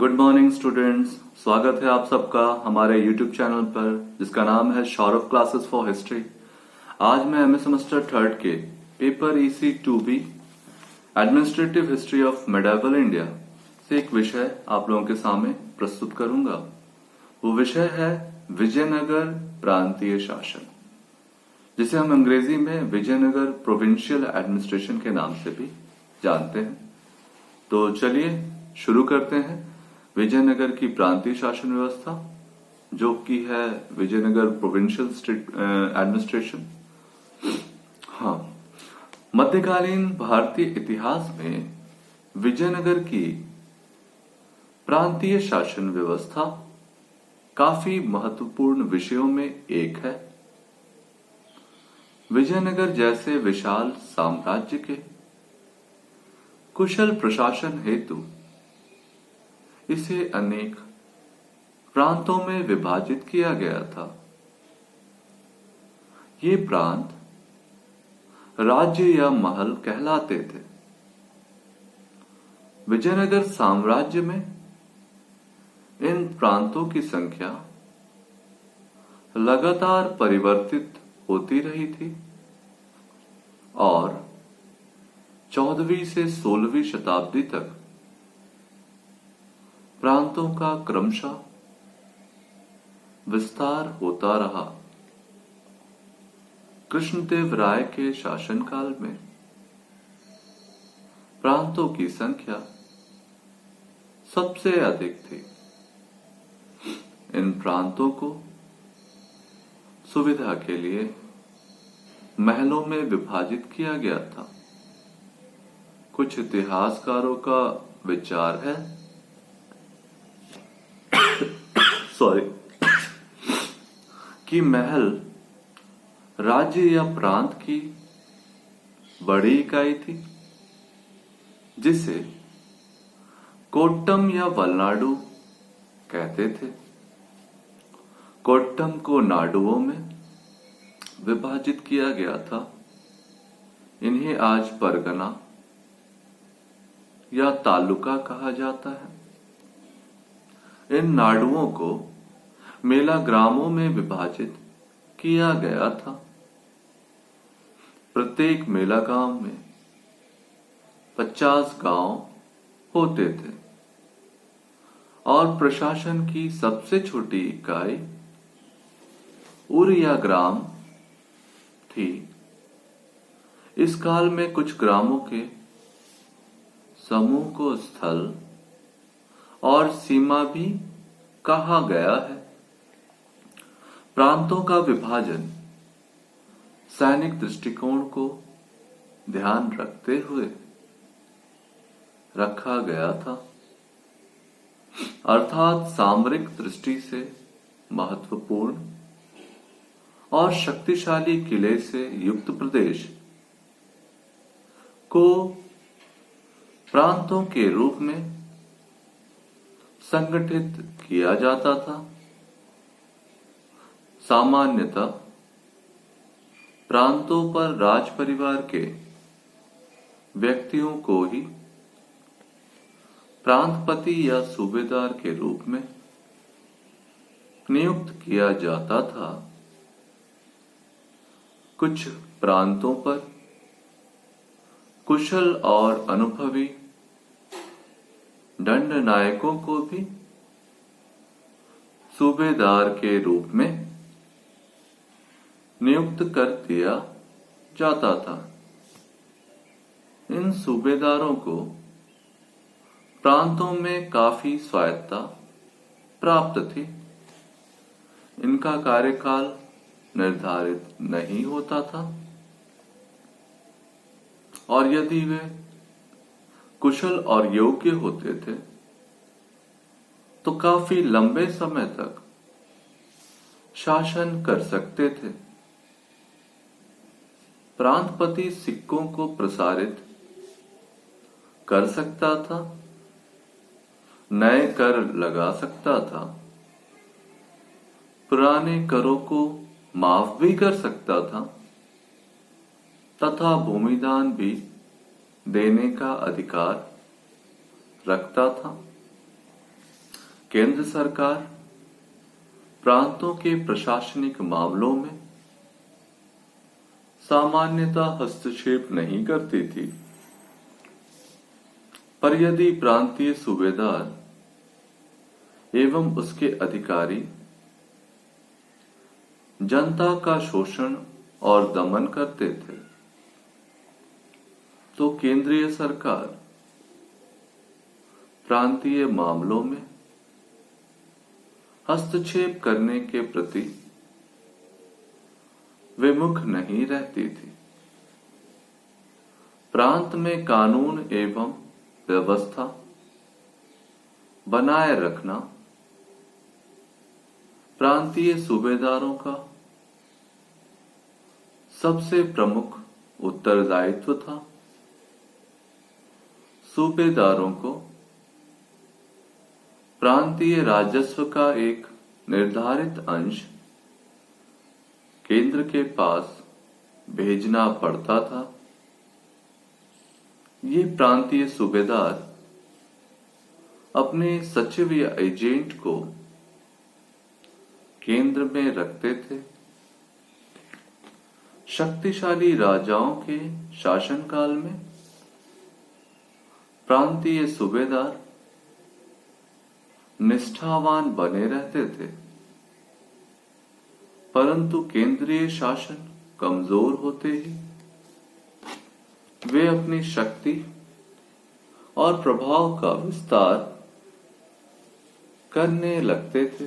Good morning students. स्वागत है आप सबका हमारे यूट्यूब चैनल पर जिसका नाम है सौरभ क्लासेस फॉर हिस्ट्री। आज मैं एमए सेमेस्टर थर्ड के paper EC 2B administrative history of medieval India से एक विषय आप लोगों के सामने प्रस्तुत करूंगा। वो विषय है विजयनगर प्रांतीय शासन, जिसे हम अंग्रेजी में विजयनगर प्रोविंशियल एडमिनिस्ट्रेशन के नाम से भी जानते हैं। तो चलिए शुरू करते हैं विजयनगर की प्रांतीय शासन व्यवस्था, जो कि है विजयनगर प्रोविंशियल एडमिनिस्ट्रेशन। हाँ, मध्यकालीन भारतीय इतिहास में विजयनगर की प्रांतीय शासन व्यवस्था काफी महत्वपूर्ण विषयों में एक है। विजयनगर जैसे विशाल साम्राज्य के कुशल प्रशासन हेतु इसे अनेक प्रांतों में विभाजित किया गया था। ये प्रांत राज्य या महल कहलाते थे। विजयनगर साम्राज्य में इन प्रांतों की संख्या लगातार परिवर्तित होती रही थी और 14वीं से 16वीं शताब्दी तक प्रांतों का क्रमशः विस्तार होता रहा। कृष्णदेव राय के शासनकाल में प्रांतों की संख्या सबसे अधिक थी। इन प्रांतों को सुविधा के लिए महलों में विभाजित किया गया था। कुछ इतिहासकारों का विचार है कि महल राज्य या प्रांत की बड़ी इकाई थी, जिसे कोट्टम या वलनाडु कहते थे। कोट्टम को नाडुओं में विभाजित किया गया था। इन्हें आज परगना या तालुका कहा जाता है। इन नाडुओं को मेला ग्रामों में विभाजित किया गया था। प्रत्येक मेला गांव में 50 गांव होते थे और प्रशासन की सबसे छोटी इकाई उरिया ग्राम थी। इस काल में कुछ ग्रामों के समूह को स्थल और सीमा भी कहा गया है। प्रांतों का विभाजन सैनिक दृष्टिकोण को ध्यान रखते हुए रखा गया था, अर्थात सामरिक दृष्टि से महत्वपूर्ण और शक्तिशाली किले से युक्त प्रदेश को प्रांतों के रूप में संगठित किया जाता था। सामान्यतः प्रांतों पर राज परिवार के व्यक्तियों को ही प्रांतपति या सूबेदार के रूप में नियुक्त किया जाता था। कुछ प्रांतों पर कुशल और अनुभवी दंड नायकों को भी सूबेदार के रूप में नियुक्त कर दिया जाता था। इन सूबेदारों को प्रांतों में काफी स्वायत्तता प्राप्त थी। इनका कार्यकाल निर्धारित नहीं होता था और यदि वे कुशल और योग्य होते थे तो काफी लंबे समय तक शासन कर सकते थे। प्रांतपति सिक्कों को प्रसारित कर सकता था, नए कर लगा सकता था, पुराने करों को माफ भी कर सकता था तथा भूमिदान भी देने का अधिकार रखता था। केंद्र सरकार प्रांतों के प्रशासनिक मामलों में सामान्यतः हस्तक्षेप नहीं करती थी, पर यदि प्रांतीय सूबेदार एवं उसके अधिकारी जनता का शोषण और दमन करते थे, तो केंद्रीय सरकार प्रांतीय मामलों में हस्तक्षेप करने के प्रति विमुख नहीं रहती थी। प्रांत में कानून एवं व्यवस्था बनाए रखना प्रांतीय सूबेदारों का सबसे प्रमुख उत्तरदायित्व था। सूबेदारों को प्रांतीय राजस्व का एक निर्धारित अंश केंद्र के पास भेजना पड़ता था। ये प्रांतीय सूबेदार अपने सचिव या एजेंट को केंद्र में रखते थे। शक्तिशाली राजाओं के शासनकाल में प्रांतीय सूबेदार निष्ठावान बने रहते थे, परंतु केंद्रीय शासन कमजोर होते ही वे अपनी शक्ति और प्रभाव का विस्तार करने लगते थे।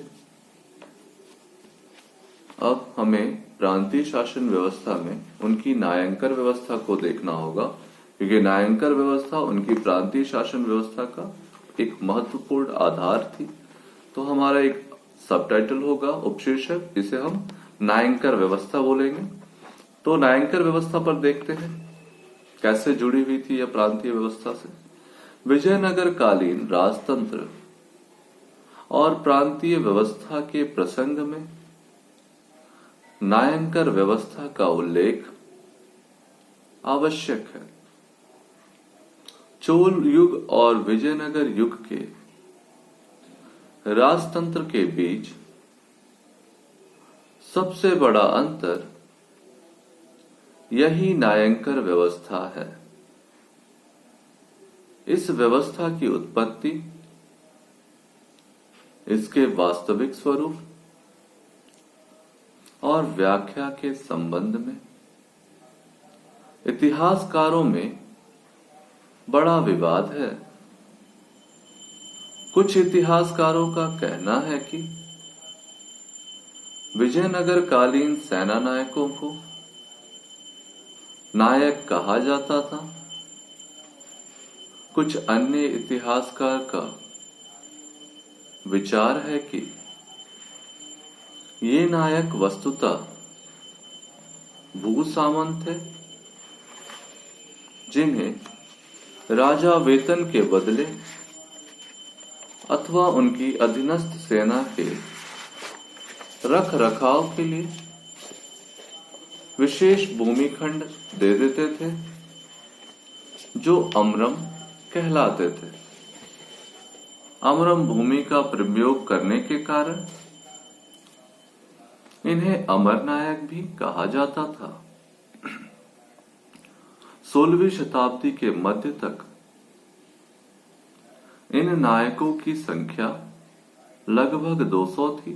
अब हमें प्रांतीय शासन व्यवस्था में उनकी न्यायांकर व्यवस्था को देखना होगा, क्योंकि न्यायांकर व्यवस्था उनकी प्रांतीय शासन व्यवस्था का एक महत्वपूर्ण आधार थी। तो हमारा एक सबटाइटल होगा, उपशीर्षक, जिसे हम न्यायांकर व्यवस्था बोलेंगे। तो न्यायांकर व्यवस्था पर देखते हैं कैसे जुड़ी हुई थी यह प्रांतीय व्यवस्था से। विजयनगर कालीन राजतंत्र और प्रांतीय व्यवस्था के प्रसंग में न्यायांकर व्यवस्था का उल्लेख आवश्यक है। चोल युग और विजयनगर युग के राजतंत्र के बीच सबसे बड़ा अंतर यही न्यायांकर व्यवस्था है। इस व्यवस्था की उत्पत्ति, इसके वास्तविक स्वरूप और व्याख्या के संबंध में इतिहासकारों में बड़ा विवाद है। कुछ इतिहासकारों का कहना है कि विजयनगर कालीन सेना नायकों को नायक कहा जाता था। कुछ अन्य इतिहासकार का विचार है कि ये नायक वस्तुतः भूसामंत थे, जिन्हें राजा वेतन के बदले अथवा उनकी अधीनस्थ सेना के रख रखाव के लिए विशेष भूमिखंड दे देते थे, जो अमरम कहलाते थे। अमरम भूमि का प्रयोग करने के कारण इन्हें अमरनायक भी कहा जाता था। 16वीं शताब्दी के मध्य तक इन नायकों की संख्या लगभग 200 थी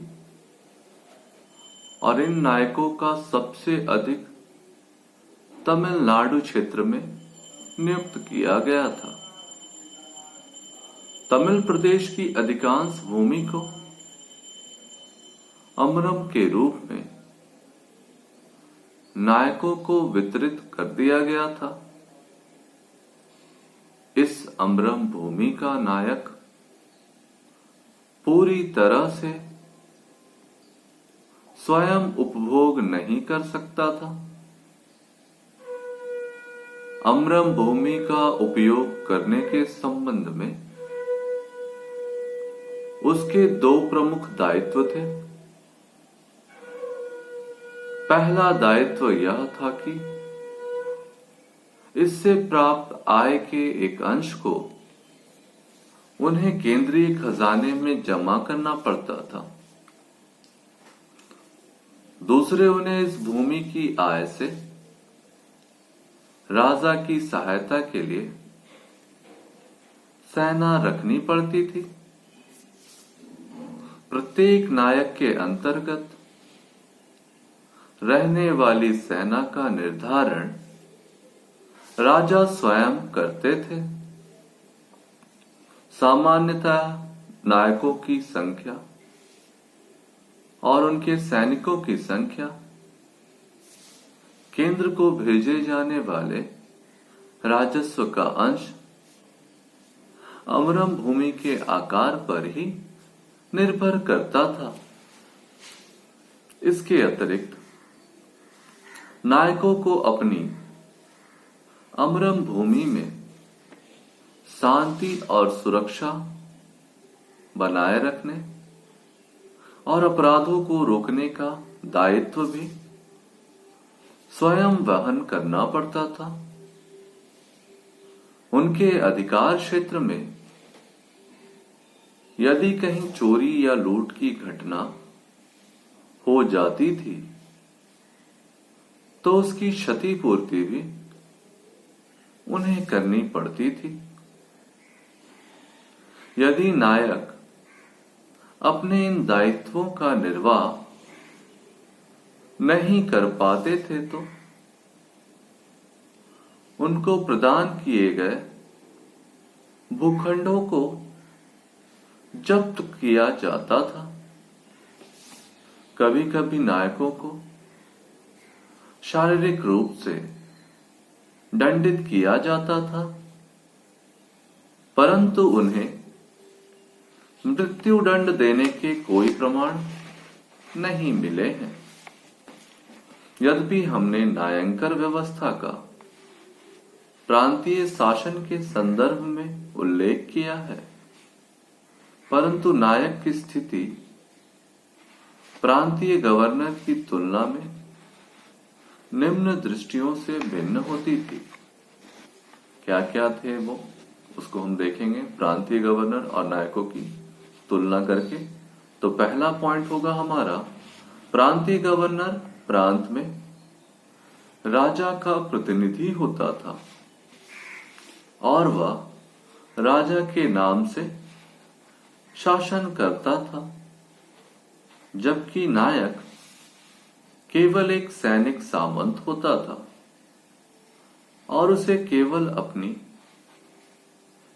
और इन नायकों का सबसे अधिक तमिलनाडु क्षेत्र में नियुक्त किया गया था। तमिल प्रदेश की अधिकांश भूमि को अमरम के रूप में नायकों को वितरित कर दिया गया था। इस अमरम भूमि का नायक पूरी तरह से स्वयं उपभोग नहीं कर सकता था। अमरम भूमि का उपयोग करने के संबंध में उसके 2 प्रमुख दायित्व थे। पहला दायित्व यह था कि इससे प्राप्त आय के एक अंश को उन्हें केंद्रीय खजाने में जमा करना पड़ता था। दूसरे, उन्हें इस भूमि की आय से राजा की सहायता के लिए सेना रखनी पड़ती थी। प्रत्येक नायक के अंतर्गत रहने वाली सेना का निर्धारण राजा स्वयं करते थे। सामान्यतः नायकों की संख्या और उनके सैनिकों की संख्या केंद्र को भेजे जाने वाले राजस्व का अंश अमरम भूमि के आकार पर ही निर्भर करता था। इसके अतिरिक्त नायकों को अपनी अमरम भूमि में शांति और सुरक्षा बनाए रखने और अपराधों को रोकने का दायित्व भी स्वयं वहन करना पड़ता था। उनके अधिकार क्षेत्र में यदि कहीं चोरी या लूट की घटना हो जाती थी तो उसकी क्षतिपूर्ति भी उन्हें करनी पड़ती थी। यदि नायक अपने इन दायित्वों का निर्वाह नहीं कर पाते थे तो उनको प्रदान किए गए भूखंडों को जब्त किया जाता था। कभी कभी नायकों को शारीरिक रूप से दंडित किया जाता था, परंतु उन्हें मृत्युदंड देने के कोई प्रमाण नहीं मिले हैं। यद्यपि हमने न्यायाधिकार व्यवस्था का प्रांतीय शासन के संदर्भ में उल्लेख किया है, परंतु नायक की स्थिति प्रांतीय गवर्नर की तुलना में निम्न दृष्टियों से भिन्न होती थी। क्या क्या थे वो, उसको हम देखेंगे प्रांतीय गवर्नर और नायकों की तुलना करके। तो पहला पॉइंट होगा हमारा, प्रांतीय गवर्नर प्रांत में राजा का प्रतिनिधि होता था और वह राजा के नाम से शासन करता था, जबकि नायक केवल एक सैनिक सामंत होता था और उसे केवल अपनी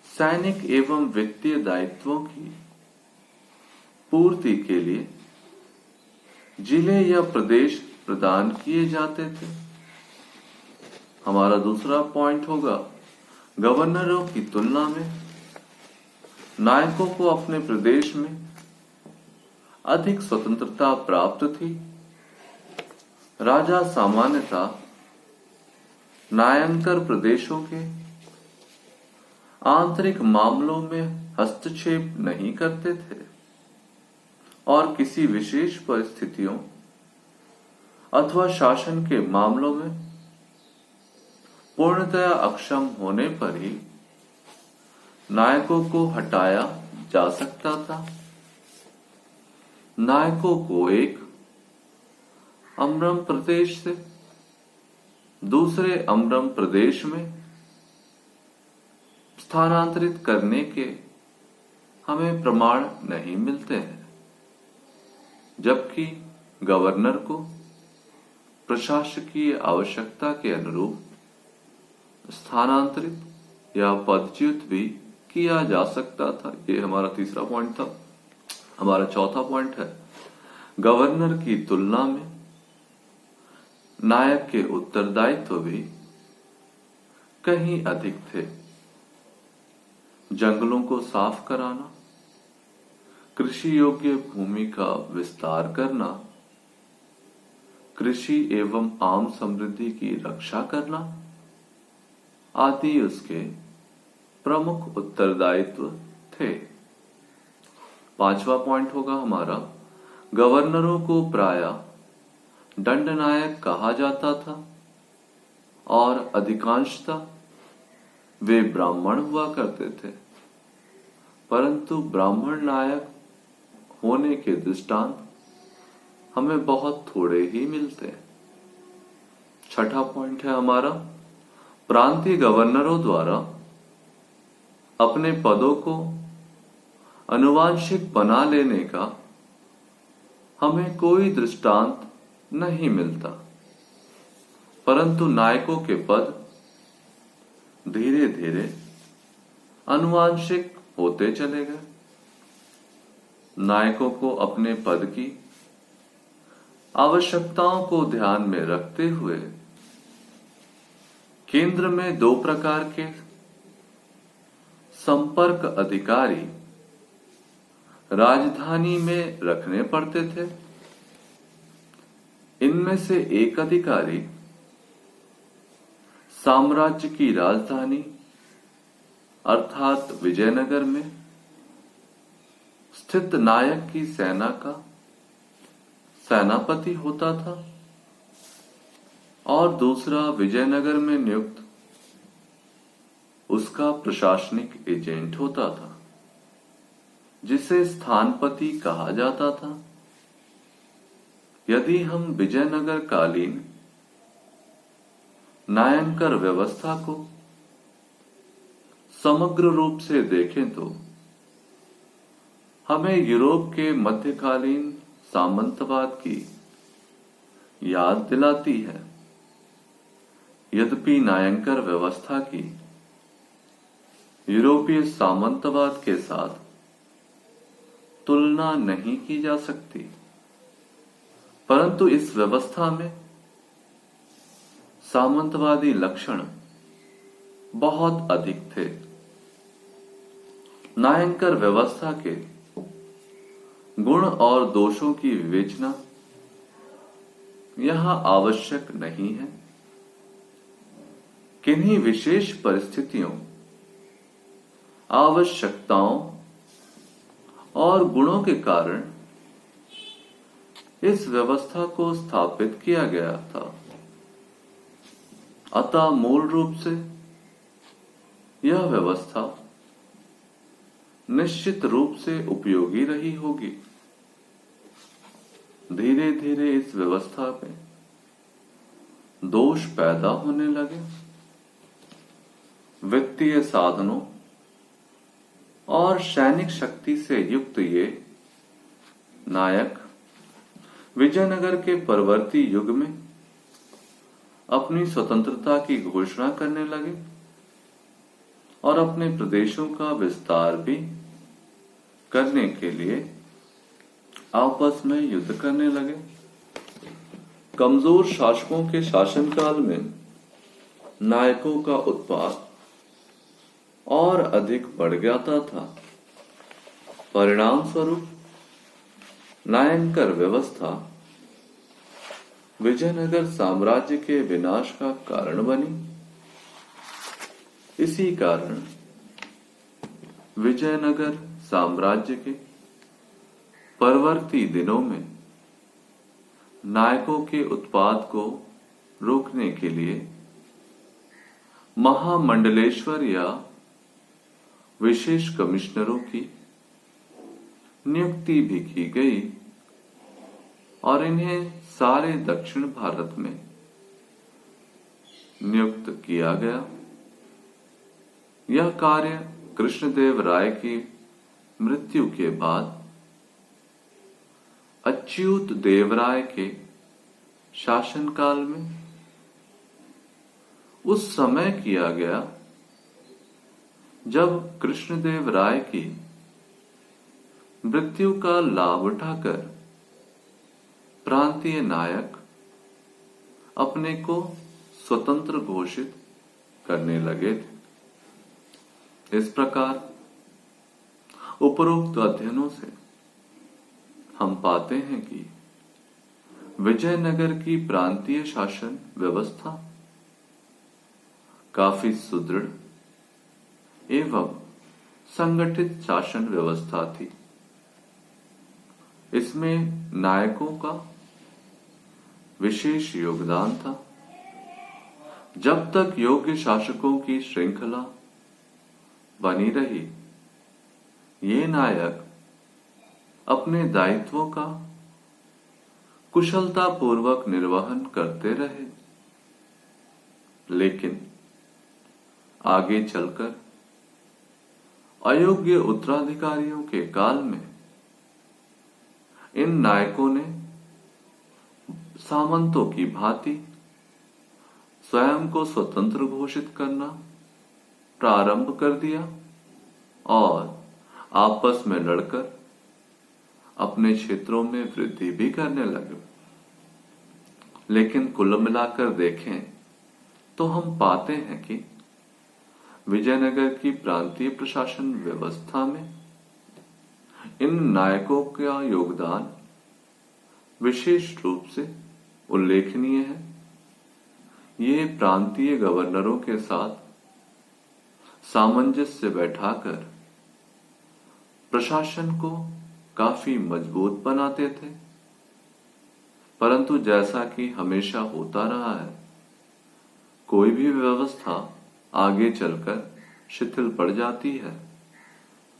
सैनिक एवं वित्तीय दायित्वों की पूर्ति के लिए जिले या प्रदेश प्रदान किए जाते थे। हमारा दूसरा पॉइंट होगा, गवर्नरों की तुलना में नायकों को अपने प्रदेश में अधिक स्वतंत्रता प्राप्त थी। राजा सामान्यतः न्यायाधिकार प्रदेशों के आंतरिक मामलों में हस्तक्षेप नहीं करते थे और किसी विशेष परिस्थितियों अथवा शासन के मामलों में पूर्णतया अक्षम होने पर ही नायकों को हटाया जा सकता था। नायकों को एक अमरम प्रदेश से दूसरे अमरम प्रदेश में स्थानांतरित करने के हमें प्रमाण नहीं मिलते हैं, जबकि गवर्नर को प्रशासकीय आवश्यकता के अनुरूप स्थानांतरित या पदच्युत भी किया जा सकता था। ये हमारा तीसरा पॉइंट था। हमारा चौथा पॉइंट है, गवर्नर की तुलना में नायक के उत्तरदायित्व भी कहीं अधिक थे। जंगलों को साफ कराना, कृषि योग्य भूमि का विस्तार करना, कृषि एवं आम समृद्धि की रक्षा करना आदि उसके प्रमुख उत्तरदायित्व थे। पांचवा पॉइंट होगा हमारा, गवर्नरों को प्रायः दंडनायक कहा जाता था और अधिकांशतः वे ब्राह्मण हुआ करते थे, परंतु ब्राह्मण नायक होने के दृष्टांत हमें बहुत थोड़े ही मिलते हैं। छठा पॉइंट है हमारा, प्रांतीय गवर्नरों द्वारा अपने पदों को अनुवांशिक बना लेने का हमें कोई दृष्टांत नहीं मिलता, परंतु नायकों के पद धीरे धीरे अनुवांशिक होते चले गए। नायकों को अपने पद की आवश्यकताओं को ध्यान में रखते हुए केंद्र में 2 प्रकार के संपर्क अधिकारी राजधानी में रखने पड़ते थे। इनमें से एक अधिकारी साम्राज्य की राजधानी अर्थात विजयनगर में स्थित नायक की सेना का सेनापति होता था और दूसरा विजयनगर में नियुक्त उसका प्रशासनिक एजेंट होता था, जिसे स्थानपति कहा जाता था। यदि हम विजयनगर कालीन नायंकर व्यवस्था को समग्र रूप से देखें तो हमें यूरोप के मध्यकालीन सामंतवाद की याद दिलाती है। यद्यपि नायंकर व्यवस्था की यूरोपीय सामंतवाद के साथ तुलना नहीं की जा सकती, परंतु इस व्यवस्था में सामंतवादी लक्षण बहुत अधिक थे। नायंकर व्यवस्था के गुण और दोषों की विवेचना यहां आवश्यक नहीं है। किन्हीं विशेष परिस्थितियों, आवश्यकताओं और गुणों के कारण इस व्यवस्था को स्थापित किया गया था। अतः मूल रूप से यह व्यवस्था निश्चित रूप से उपयोगी रही होगी। धीरे धीरे इस व्यवस्था में दोष पैदा होने लगे। वित्तीय साधनों और सैनिक शक्ति से युक्त ये नायक विजयनगर के परवर्ती युग में अपनी स्वतंत्रता की घोषणा करने लगे और अपने प्रदेशों का विस्तार भी करने के लिए आपस में युद्ध करने लगे। कमजोर शासकों के शासनकाल में नायकों का उत्पाद और अधिक बढ़ जाता था। परिणाम स्वरूप नायंकर व्यवस्था विजयनगर साम्राज्य के विनाश का कारण बनी। इसी कारण विजयनगर साम्राज्य के परवर्ती दिनों में नायकों के उत्पाद को रोकने के लिए महामंडलेश्वर या विशेष कमिश्नरों की नियुक्ति भी की गई और इन्हें सारे दक्षिण भारत में नियुक्त किया गया। यह कार्य कृष्णदेव राय की मृत्यु के बाद अच्युत देवराय के शासनकाल में उस समय किया गया जब कृष्णदेव राय की मृत्यु का लाभ उठाकर प्रांतीय नायक अपने को स्वतंत्र घोषित करने लगे थे। इस प्रकार उपरोक्त अध्ययनों से हम पाते हैं कि विजयनगर की प्रांतीय शासन व्यवस्था काफी सुदृढ़ एवं संगठित शासन व्यवस्था थी। इसमें नायकों का विशेष योगदान था। जब तक योग्य शासकों की श्रृंखला बनी रही, ये नायक अपने दायित्वों का कुशलतापूर्वक निर्वहन करते रहे, लेकिन आगे चलकर अयोग्य उत्तराधिकारियों के काल में इन नायकों ने सामंतों की भांति स्वयं को स्वतंत्र घोषित करना प्रारंभ कर दिया और आपस में लड़कर अपने क्षेत्रों में वृद्धि भी करने लगे। लेकिन कुल मिलाकर देखें तो हम पाते हैं कि विजयनगर की प्रांतीय प्रशासन व्यवस्था में इन नायकों का योगदान विशेष रूप से उल्लेखनीय है। ये प्रांतीय गवर्नरों के साथ सामंजस्य बैठाकर प्रशासन को काफी मजबूत बनाते थे, परंतु जैसा कि हमेशा होता रहा है, कोई भी व्यवस्था आगे चलकर शिथिल पड़ जाती है।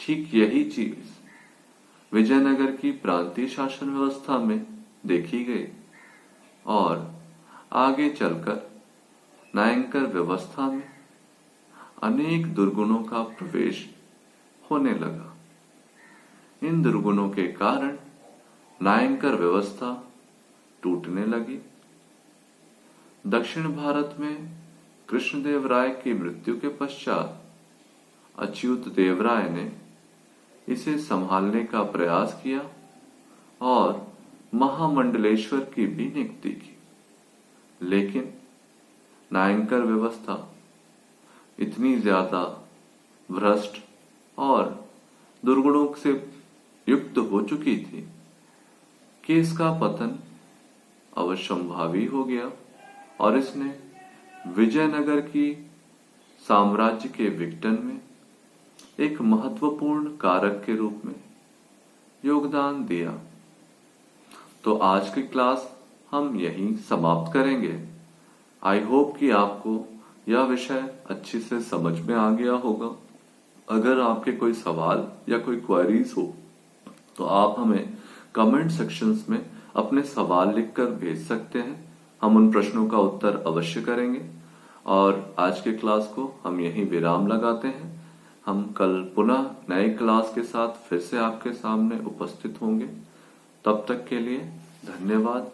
ठीक यही चीज विजयनगर की प्रांतीय शासन व्यवस्था में देखी गई और आगे चलकर नायंकर व्यवस्था में अनेक दुर्गुणों का प्रवेश होने लगा। इन दुर्गुणों के कारण नायंकर व्यवस्था टूटने लगी। दक्षिण भारत में कृष्णदेव राय की मृत्यु के पश्चात अच्युत देव राय ने इसे संभालने का प्रयास किया और महामंडलेश्वर की भी नियुक्ति की, लेकिन नायंकर व्यवस्था इतनी ज्यादा भ्रष्ट और दुर्गुणों से युक्त हो चुकी थी कि इसका पतन अवश्यंभावी हो गया और इसने विजयनगर की साम्राज्य के विघटन में एक महत्वपूर्ण कारक के रूप में योगदान दिया। तो आज की क्लास हम यहीं समाप्त करेंगे। आई होप कि आपको यह विषय अच्छी से समझ में आ गया होगा। अगर आपके कोई सवाल या कोई क्वेरीज हो तो आप हमें कमेंट सेक्शंस में अपने सवाल लिखकर भेज सकते हैं। हम उन प्रश्नों का उत्तर अवश्य करेंगे और आज के क्लास को हम यहीं विराम लगाते हैं। हम कल पुनः नए क्लास के साथ फिर से आपके सामने उपस्थित होंगे। तब तक के लिए धन्यवाद।